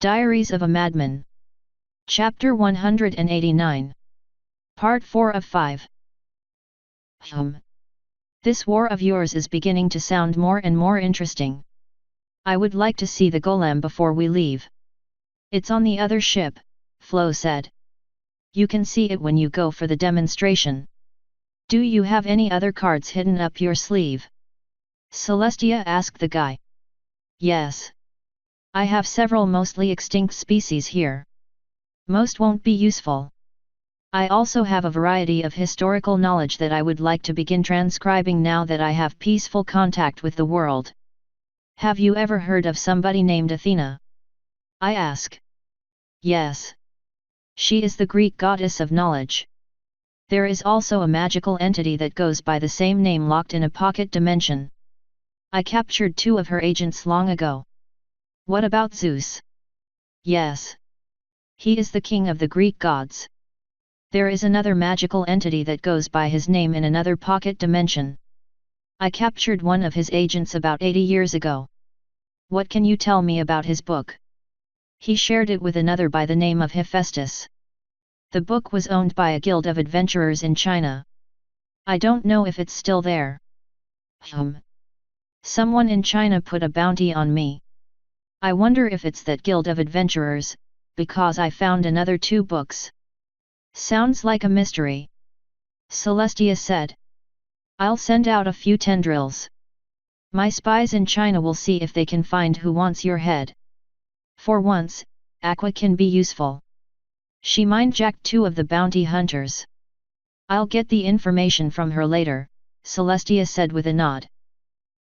Diaries of a Madman. Chapter 189. Part 4 of 5. This war of yours is beginning to sound more and more interesting. I would like to see the golem before we leave. It's on the other ship, Flo said. You can see it when you go for the demonstration. Do you have any other cards hidden up your sleeve? Celestia asked the guy. Yes. I have several mostly extinct species here. Most won't be useful. I also have a variety of historical knowledge that I would like to begin transcribing now that I have peaceful contact with the world. Have you ever heard of somebody named Athena? I ask. Yes. She is the Greek goddess of knowledge. There is also a magical entity that goes by the same name locked in a pocket dimension. I captured 2 of her agents long ago. What about Zeus? Yes. He is the king of the Greek gods. There is another magical entity that goes by his name in another pocket dimension. I captured one of his agents about 80 years ago. What can you tell me about his book? He shared it with another by the name of Hephaestus. The book was owned by a guild of adventurers in China. I don't know if it's still there. Someone in China put a bounty on me. I wonder if it's that guild of adventurers, because I found another 2 books. Sounds like a mystery. Celestia said. I'll send out a few tendrils. My spies in China will see if they can find who wants your head. For once, Aqua can be useful. She mind-jacked 2 of the bounty hunters. I'll get the information from her later, Celestia said with a nod.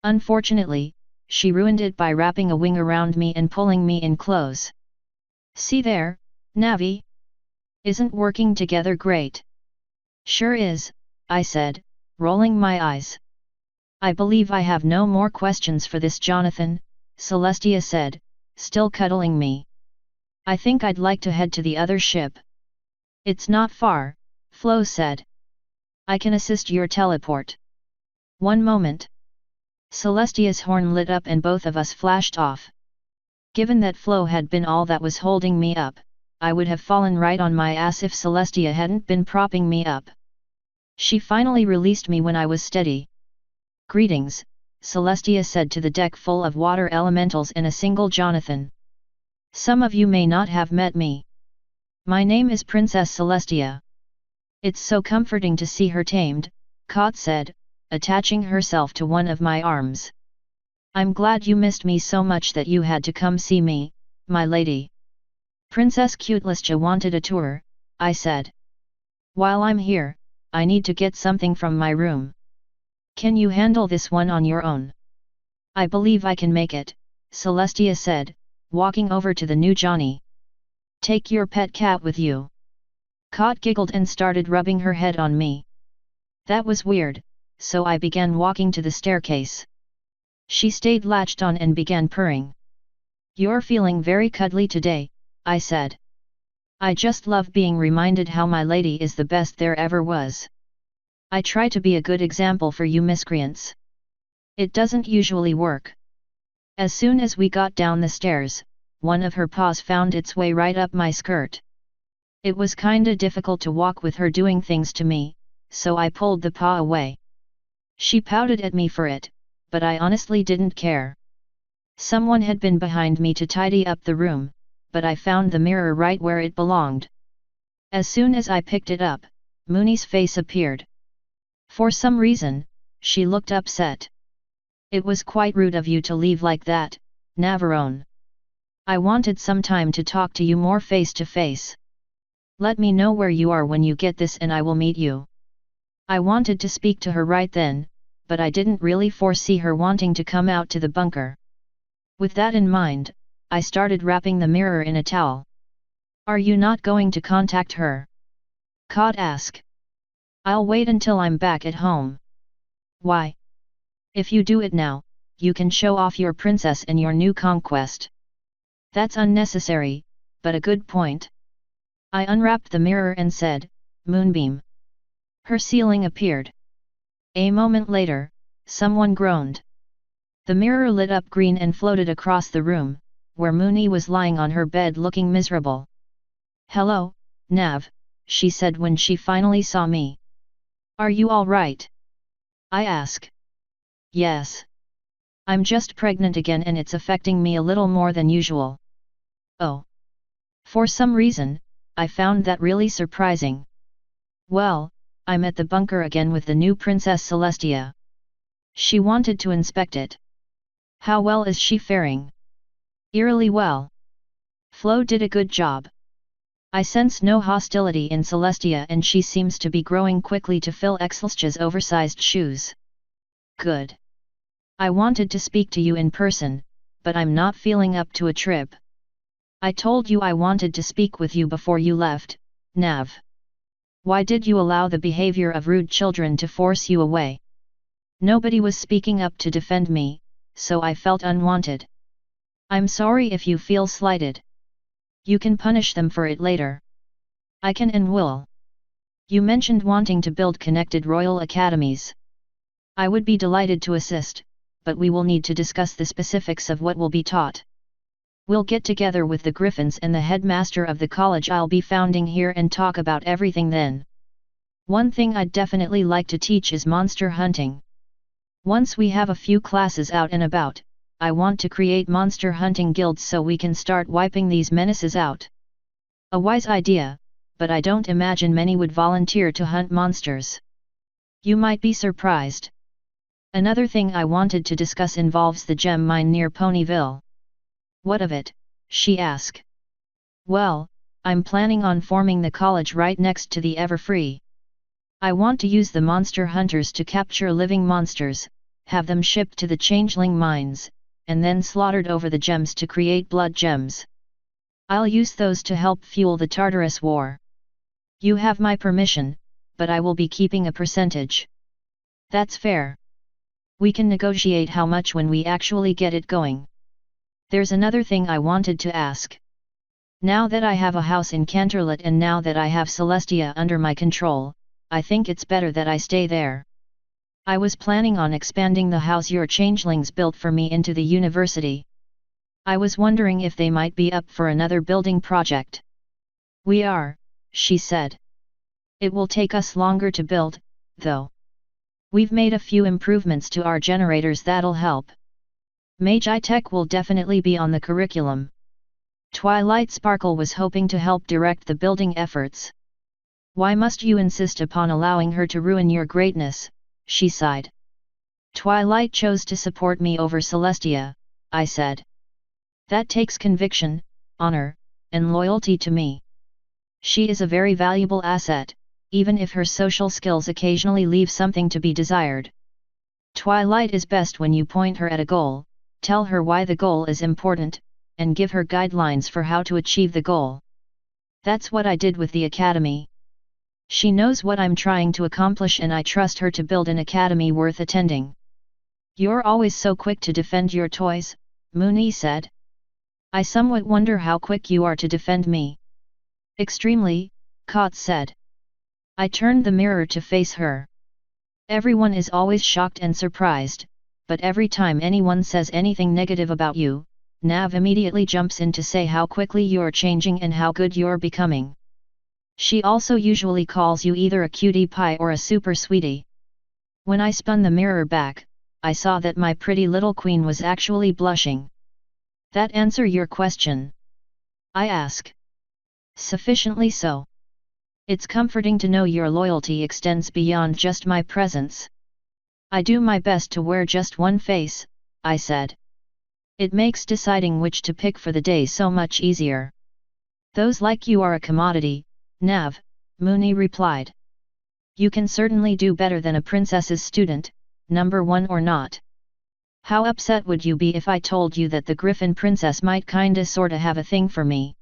Unfortunately, she ruined it by wrapping a wing around me and pulling me in close. See there, Navi? Isn't working together great? Sure is, I said, rolling my eyes. I believe I have no more questions for this Jonathan, Celestia said, still cuddling me. I think I'd like to head to the other ship. It's not far, Flo said. I can assist your teleport. One moment. Celestia's horn lit up and both of us flashed off. Given that Flo had been all that was holding me up, I would have fallen right on my ass if Celestia hadn't been propping me up. She finally released me when I was steady. Greetings, Celestia said to the deck full of water elementals and a single Jonathan. Some of you may not have met me. My name is Princess Celestia. It's so comforting to see her tamed, Kot said, attaching herself to one of my arms. I'm glad you missed me so much that you had to come see me, my lady. Princess Cutelestia wanted a tour, I said. While I'm here, I need to get something from my room. Can you handle this one on your own? I believe I can make it, Celestia said, walking over to the new Johnny. Take your pet cat with you. Kot giggled and started rubbing her head on me. That was weird, so I began walking to the staircase. She stayed latched on and began purring. You're feeling very cuddly today, I said. I just love being reminded how my lady is the best there ever was. I try to be a good example for you miscreants. It doesn't usually work. As soon as we got down the stairs, one of her paws found its way right up my skirt. It was kinda difficult to walk with her doing things to me, so I pulled the paw away. She pouted at me for it, but I honestly didn't care. Someone had been behind me to tidy up the room, but I found the mirror right where it belonged. As soon as I picked it up, Mooney's face appeared. For some reason, she looked upset. It was quite rude of you to leave like that, Navarone. I wanted some time to talk to you more face to face. Let me know where you are when you get this and I will meet you. I wanted to speak to her right then, but I didn't really foresee her wanting to come out to the bunker. With that in mind, I started wrapping the mirror in a towel. Are you not going to contact her? Kot asked. I'll wait until I'm back at home. Why? If you do it now, you can show off your princess and your new conquest. That's unnecessary, but a good point. I unwrapped the mirror and said, Moonbeam. Her ceiling appeared. A moment later, someone groaned. The mirror lit up green and floated across the room, where Mooney was lying on her bed looking miserable. "Hello, Nav," she said when she finally saw me. "Are you all right?" I asked. "Yes. I'm just pregnant again and it's affecting me a little more than usual." "Oh. For some reason, I found that really surprising." "Well, I'm at the bunker again with the new Princess Celestia. She wanted to inspect it." "How well is she faring?" "Eerily well. Flo did a good job. I sense no hostility in Celestia and she seems to be growing quickly to fill Excelstia's oversized shoes." "Good. I wanted to speak to you in person, but I'm not feeling up to a trip." "I told you I wanted to speak with you before you left, Nav. Why did you allow the behavior of rude children to force you away?" "Nobody was speaking up to defend me, so I felt unwanted." "I'm sorry if you feel slighted. You can punish them for it later." "I can and will." "You mentioned wanting to build connected royal academies. I would be delighted to assist, but we will need to discuss the specifics of what will be taught. We'll get together with the Griffins and the headmaster of the college I'll be founding here and talk about everything then. One thing I'd definitely like to teach is monster hunting. Once we have a few classes out and about, I want to create monster hunting guilds so we can start wiping these menaces out." "A wise idea, but I don't imagine many would volunteer to hunt monsters." "You might be surprised." "Another thing I wanted to discuss involves the gem mine near Ponyville." "What of it?" she asked. "Well, I'm planning on forming the college right next to the Everfree. I want to use the monster hunters to capture living monsters, have them shipped to the changeling mines, and then slaughtered over the gems to create blood gems. I'll use those to help fuel the Tartarus War. You have my permission, but I will be keeping a percentage." "That's fair. We can negotiate how much when we actually get it going." "There's another thing I wanted to ask. Now that I have a house in Canterlot and now that I have Celestia under my control, I think it's better that I stay there. I was planning on expanding the house your changelings built for me into the university. I was wondering if they might be up for another building project." "We are," she said. "It will take us longer to build, though. We've made a few improvements to our generators that'll help. Magi Tech will definitely be on the curriculum." Twilight Sparkle was hoping to help direct the building efforts. "Why must you insist upon allowing her to ruin your greatness?" she sighed. "Twilight chose to support me over Celestia," I said. "That takes conviction, honor, and loyalty to me. She is a very valuable asset, even if her social skills occasionally leave something to be desired. Twilight is best when you point her at a goal, tell her why the goal is important, and give her guidelines for how to achieve the goal. That's what I did with the academy. She knows what I'm trying to accomplish and I trust her to build an academy worth attending." "You're always so quick to defend your toys," Mooney said. "I somewhat wonder how quick you are to defend me." "Extremely," Kot said. I turned the mirror to face her. "Everyone is always shocked and surprised, but every time anyone says anything negative about you, Nav immediately jumps in to say how quickly you're changing and how good you're becoming. She also usually calls you either a cutie pie or a super sweetie." When I spun the mirror back, I saw that my pretty little queen was actually blushing. "That answer your question?" I asked. "Sufficiently so. It's comforting to know your loyalty extends beyond just my presence." "I do my best to wear just one face," I said. "It makes deciding which to pick for the day so much easier." "Those like you are a commodity, Nav," Mooney replied. "You can certainly do better than a princess's student, number one or not. How upset would you be if I told you that the Griffin princess might kinda sorta have a thing for me?"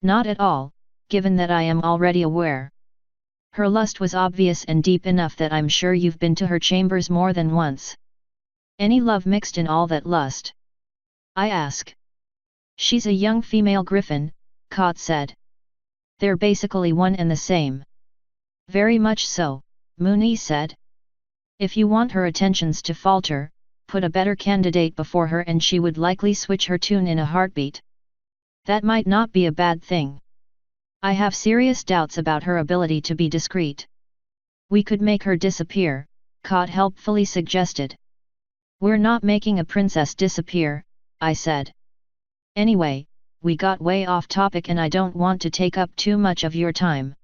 "Not at all, given that I am already aware. Her lust was obvious and deep enough that I'm sure you've been to her chambers more than once." "Any love mixed in all that lust?" I asked. "She's a young female griffin," Kot said. "They're basically one and the same." "Very much so," Mooney said. "If you want her attentions to falter, put a better candidate before her and she would likely switch her tune in a heartbeat. That might not be a bad thing. I have serious doubts about her ability to be discreet. We could make her disappear, Kot helpfully suggested. We're not making a princess disappear, I said. Anyway, we got way off topic and I don't want to take up too much of your time.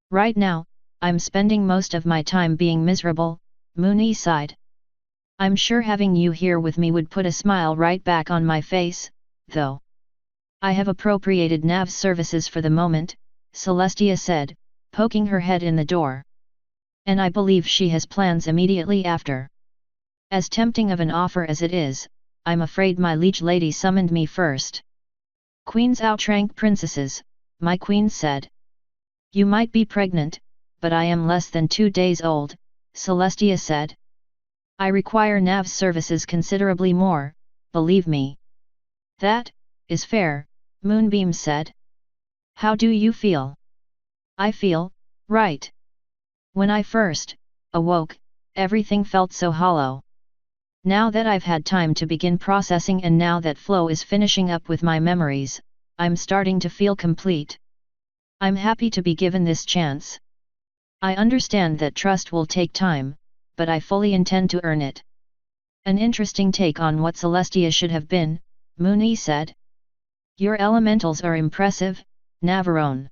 Right now, I'm spending most of my time being miserable, Mooney sighed. I'm sure having you here with me would put a smile right back on my face, though. I have appropriated Nav's services for the moment, Celestia said, poking her head in the door. And I believe she has plans immediately after. As tempting of an offer as it is, I'm afraid my liege lady summoned me first. Queens outrank princesses, my queen said. You might be pregnant, but I am less than 2 days old, Celestia said. I require Nav's services considerably more, believe me. That is fair, Moonbeam said. How do you feel? I feel right. When I first awoke, everything felt so hollow. Now that I've had time to begin processing and now that Flo is finishing up with my memories, I'm starting to feel complete. I'm happy to be given this chance. I understand that trust will take time, but I fully intend to earn it. An interesting take on what Celestia should have been, Mooney said. Your elementals are impressive, Navarone.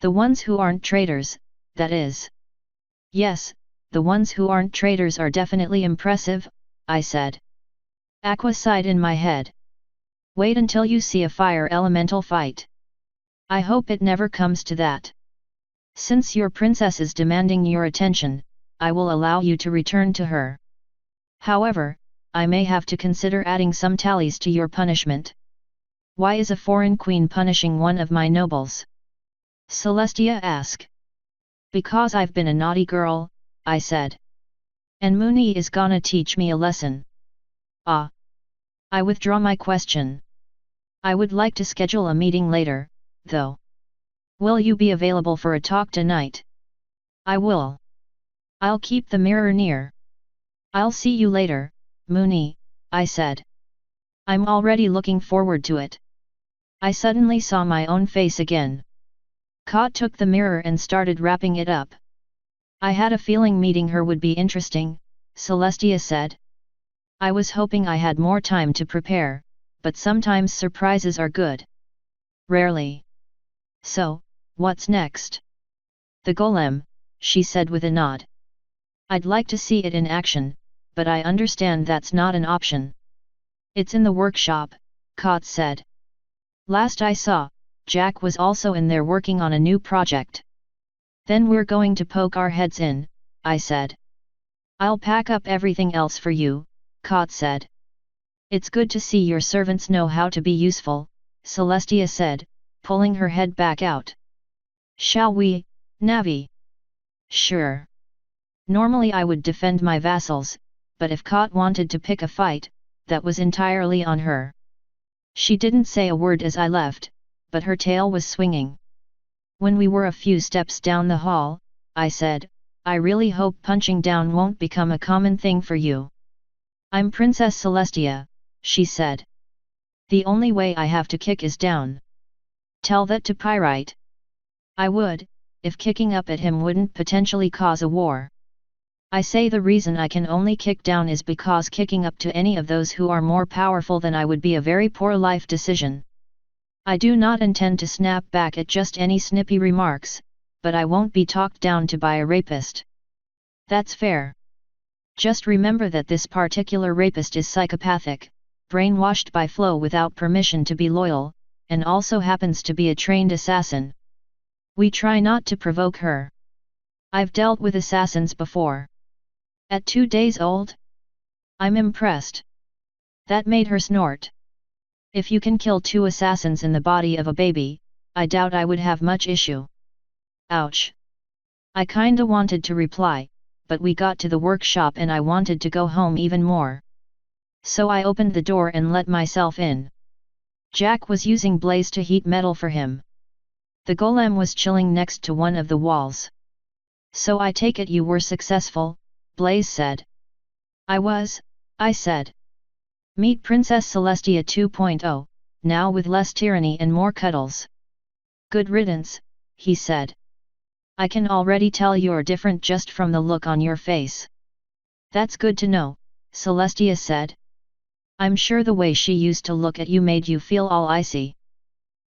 The ones who aren't traitors, that is. Yes, the ones who aren't traitors are definitely impressive, I said. Aqua sighed in my head. Wait until you see a fire elemental fight. I hope it never comes to that. Since your princess is demanding your attention, I will allow you to return to her. However, I may have to consider adding some tallies to your punishment. Why is a foreign queen punishing one of my nobles? Celestia asked. Because I've been a naughty girl, I said. And Mooney is gonna teach me a lesson. Ah. I withdraw my question. I would like to schedule a meeting later, though. Will you be available for a talk tonight? I will. I'll keep the mirror near. I'll see you later, Mooney, I said. I'm already looking forward to it. I suddenly saw my own face again. Kot took the mirror and started wrapping it up. I had a feeling meeting her would be interesting, Celestia said. I was hoping I had more time to prepare, but sometimes surprises are good. Rarely. So, what's next? The golem, she said with a nod. I'd like to see it in action, but I understand that's not an option. It's in the workshop, Kot said. Last I saw, Jack was also in there working on a new project. Then we're going to poke our heads in, I said. I'll pack up everything else for you, Kot said. It's good to see your servants know how to be useful, Celestia said, pulling her head back out. Shall we, Navi? Sure. Normally I would defend my vassals, but if Kot wanted to pick a fight, that was entirely on her. She didn't say a word as I left, but her tail was swinging. When we were a few steps down the hall, I said, I really hope punching down won't become a common thing for you. I'm Princess Celestia, she said. The only way I have to kick is down. Tell that to Pyrite. I would, if kicking up at him wouldn't potentially cause a war. I say the reason I can only kick down is because kicking up to any of those who are more powerful than I would be a very poor life decision. I do not intend to snap back at just any snippy remarks, but I won't be talked down to by a rapist. That's fair. Just remember that this particular rapist is psychopathic, brainwashed by Flo without permission to be loyal, and also happens to be a trained assassin. We try not to provoke her. I've dealt with assassins before. At 2 days old? I'm impressed. That made her snort. If you can kill 2 assassins in the body of a baby, I doubt I would have much issue. Ouch. I kinda wanted to reply, but we got to the workshop and I wanted to go home even more. So I opened the door and let myself in. Jack was using Blaze to heat metal for him. The golem was chilling next to one of the walls. So I take it you were successful, Blaze said. I was, I said. Meet Princess Celestia 2.0, now with less tyranny and more cuddles. Good riddance, he said. I can already tell you're different just from the look on your face. That's good to know, Celestia said. I'm sure the way she used to look at you made you feel all icy.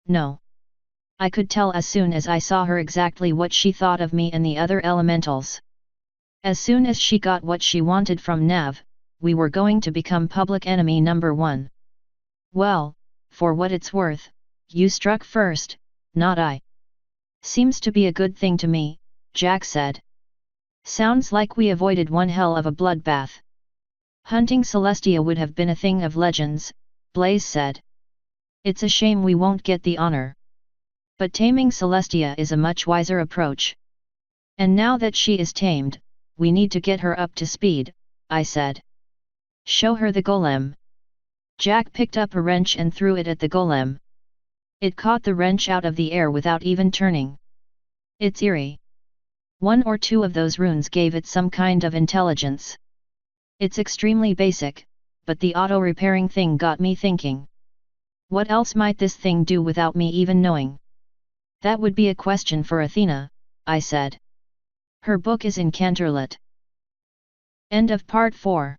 No. I could tell as soon as I saw her exactly what she thought of me and the other elementals. As soon as she got what she wanted from Nav, we were going to become public enemy number one. Well, for what it's worth, you struck first, not I. Seems to be a good thing to me, Jack said. Sounds like we avoided one hell of a bloodbath. Hunting Celestia would have been a thing of legends, Blaze said. It's a shame we won't get the honor. But taming Celestia is a much wiser approach. And now that she is tamed, we need to get her up to speed, I said. Show her the golem. Jack picked up a wrench and threw it at the golem. It caught the wrench out of the air without even turning. It's eerie. One or two of those runes gave it some kind of intelligence. It's extremely basic, but the auto-repairing thing got me thinking. What else might this thing do without me even knowing? That would be a question for Athena, I said. Her book is in Canterlit. End of Part 4.